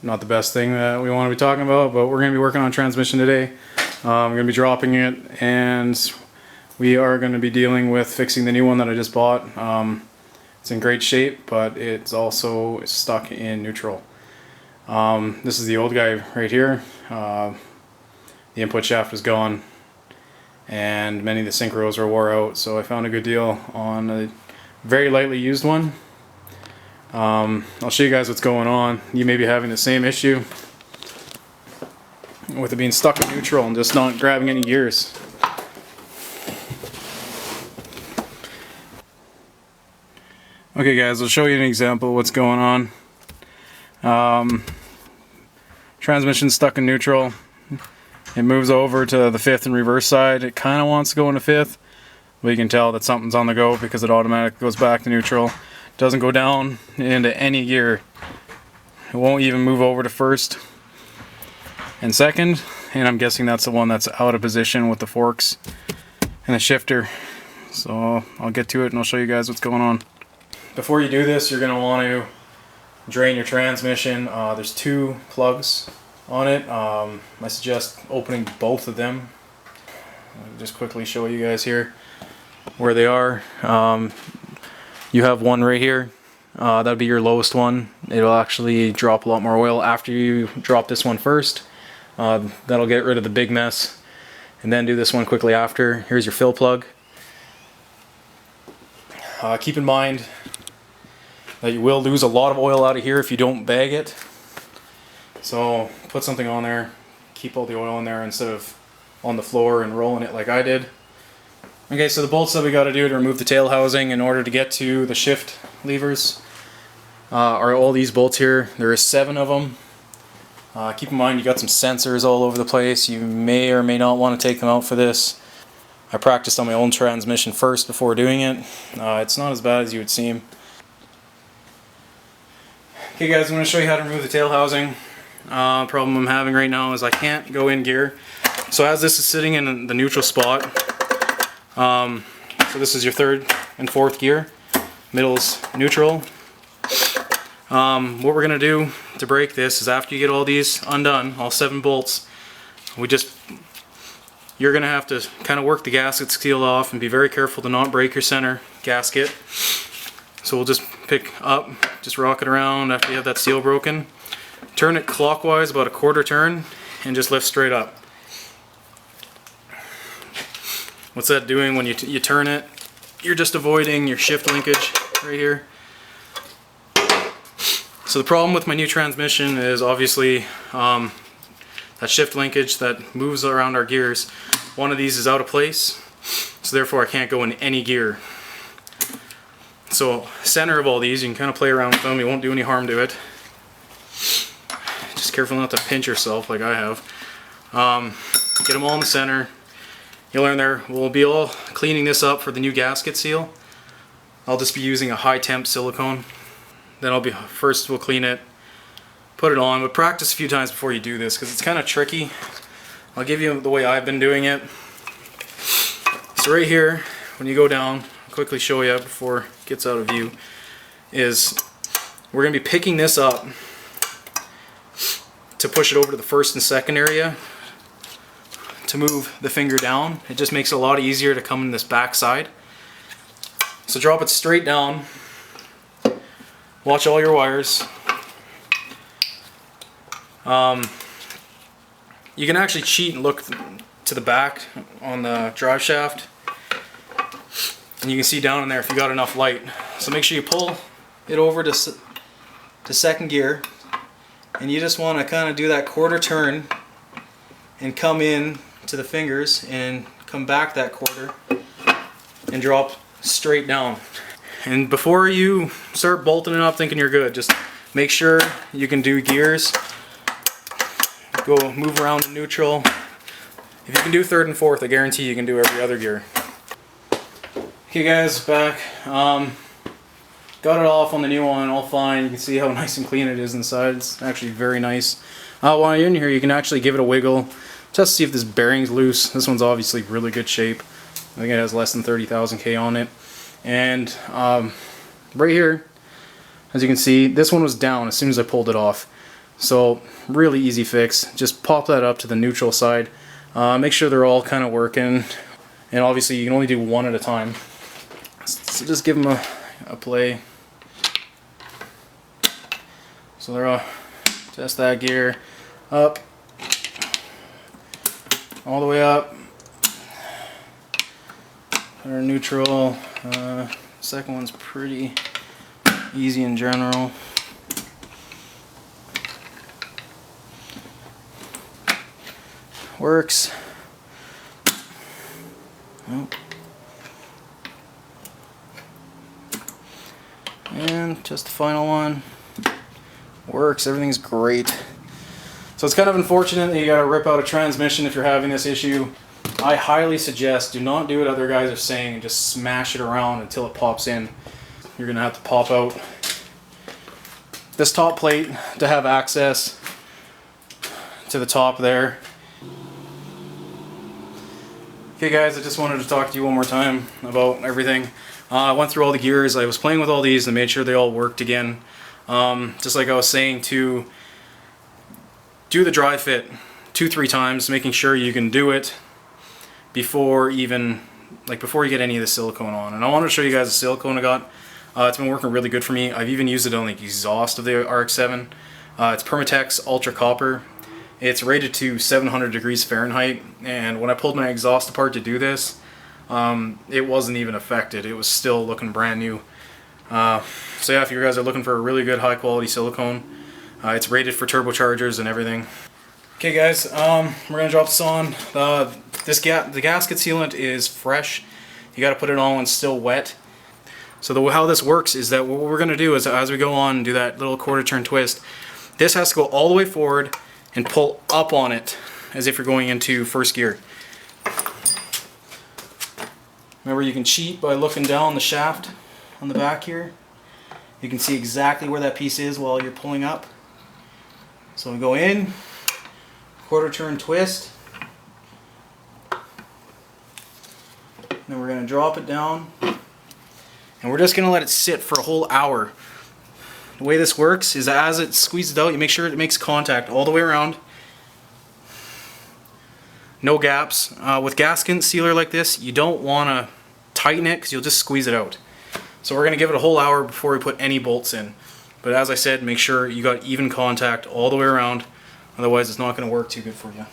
not the best thing that we want to be talking about, but we're going to be working on transmission today. We're going to be dropping it, and we are going to be dealing with fixing the new one that I just bought. It's in great shape, but it's also stuck in neutral. This is the old guy right here. The input shaft was gone, and many of the synchros were wore out, so I found a good deal on a very lightly used one. I'll show you guys what's going on. You may be having the same issue with it being stuck in neutral and just not grabbing any gears. Okay guys, I'll show you an example of what's going on. Transmission's stuck in neutral. It moves over to the fifth and reverse side. It kind of wants to go into fifth, but you can tell that something's on the go because it automatically goes back to neutral. Doesn't go down into any gear. It won't even move over to first and second, and I'm guessing that's the one that's out of position with the forks and the shifter. So I'll get to it and I'll show you guys what's going on. Before you do this, you're going to want to drain your transmission. There's two plugs on it. I suggest opening both of them. I'll just quickly show you guys here where they are. You have one right here. That'll be your lowest one. It'll actually drop a lot more oil after you drop this one first. That'll get rid of the big mess. And then do this one quickly after. Here's your fill plug. Keep in mind that you will lose a lot of oil out of here if you don't bag it. So put something on there, keep all the oil in there instead of on the floor and rolling it like I did. Okay, so the bolts that we got to do to remove the tail housing in order to get to the shift levers are all these bolts here. There are 7 of them. Keep in mind you got some sensors all over the place. You may or may not want to take them out for this. I practiced on my own transmission first before doing it. It's not as bad as you would seem. Okay guys, I'm going to show you how to remove the tail housing. Problem I'm having right now is I can't go in gear. So as this is sitting in the neutral spot, so this is your 3rd and 4th gear, middle's neutral. What we're going to do to break this is after you get all these undone, all 7 bolts, you're going to have to kind of work the gasket seal off and be very careful to not break your center gasket. So we'll just pick up, just rock it around after you have that seal broken. Turn it clockwise about a 1/4 turn and just lift straight up. What's that doing when you turn it? You're just avoiding your shift linkage right here. So the problem with my new transmission is obviously that shift linkage that moves around our gears. One of these is out of place, so therefore I can't go in any gear. So center of all these, you can kind of play around with them, you won't do any harm to it. Just careful not to pinch yourself like I have. Get them all in the center. You'll learn there. We'll be all cleaning this up for the new gasket seal. I'll just be using a high temp silicone. Then first we'll clean it, put it on, but practice a few times before you do this because it's kind of tricky. I'll give you the way I've been doing it. So right here, when you go down, I'll quickly show you before it gets out of view, is we're going to be picking this up to push it over to the 1st and 2nd area to move the finger down. It just makes it a lot easier to come in this back side. So drop it straight down. Watch all your wires. You can actually cheat and look to the back on the drive shaft, and you can see down in there if you got enough light. So make sure you pull it over to 2nd gear, and you just want to kind of do that 1/4 turn and come in to the fingers and come back that 1/4 and drop straight down. And before you start bolting it up thinking you're good, just make sure you can do gears. Go move around in neutral. If you can do 3rd and 4th, I guarantee you can do every other gear. Okay guys, back. Got it off on the new one, all fine. You can see how nice and clean it is inside. It's actually very nice. While you're in here, you can actually give it a wiggle just to see if this bearing's loose. This one's obviously really good shape. I think it has less than 30,000 K on it. And right here, as you can see, this one was down as soon as I pulled it off. So really easy fix. Just pop that up to the neutral side. Make sure they're all kind of working, and obviously you can only do one at a time. So just give them a play. So they're all, test that gear up, all the way up. They're neutral. Second one's pretty easy in general. Works. Oh. And just the final one. Works. Everything's great. So it's kind of unfortunate that you gotta rip out a transmission if you're having this issue. I highly suggest do not do what other guys are saying and just smash it around until it pops in. You're gonna have to pop out this top plate to have access to the top there. Okay guys, I just wanted to talk to you one more time about everything. I went through all the gears, I was playing with all these and made sure they all worked again. Just like I was saying, to do the dry fit 2-3 times, making sure you can do it before you get any of the silicone on. And I wanted to show you guys the silicone I got. It's been working really good for me. I've even used it on the exhaust of the Rx7. It's Permatex Ultra Copper. It's rated to 700 degrees Fahrenheit, and when I pulled my exhaust apart to do this, it wasn't even affected. It was still looking brand new. So yeah, if you guys are looking for a really good high quality silicone, it's rated for turbochargers and everything. Okay guys, we're going to drop this on. The gasket sealant is fresh. You got to put it on when it's still wet. So how this works is that what we're going to do is, as we go on and do that little quarter turn twist, this has to go all the way forward and pull up on it as if you're going into first gear. Remember, you can cheat by looking down the shaft on the back here. You can see exactly where that piece is while you're pulling up. So we go in, quarter turn twist, then we're going to drop it down, and we're just going to let it sit for a whole hour. The way this works is as it squeezes out, you make sure it makes contact all the way around. No gaps. With gasket sealer like this, you don't want to tighten it because you'll just squeeze it out. So we're going to give it a whole hour before we put any bolts in. But as I said, make sure you got even contact all the way around. Otherwise it's not going to work too good for you.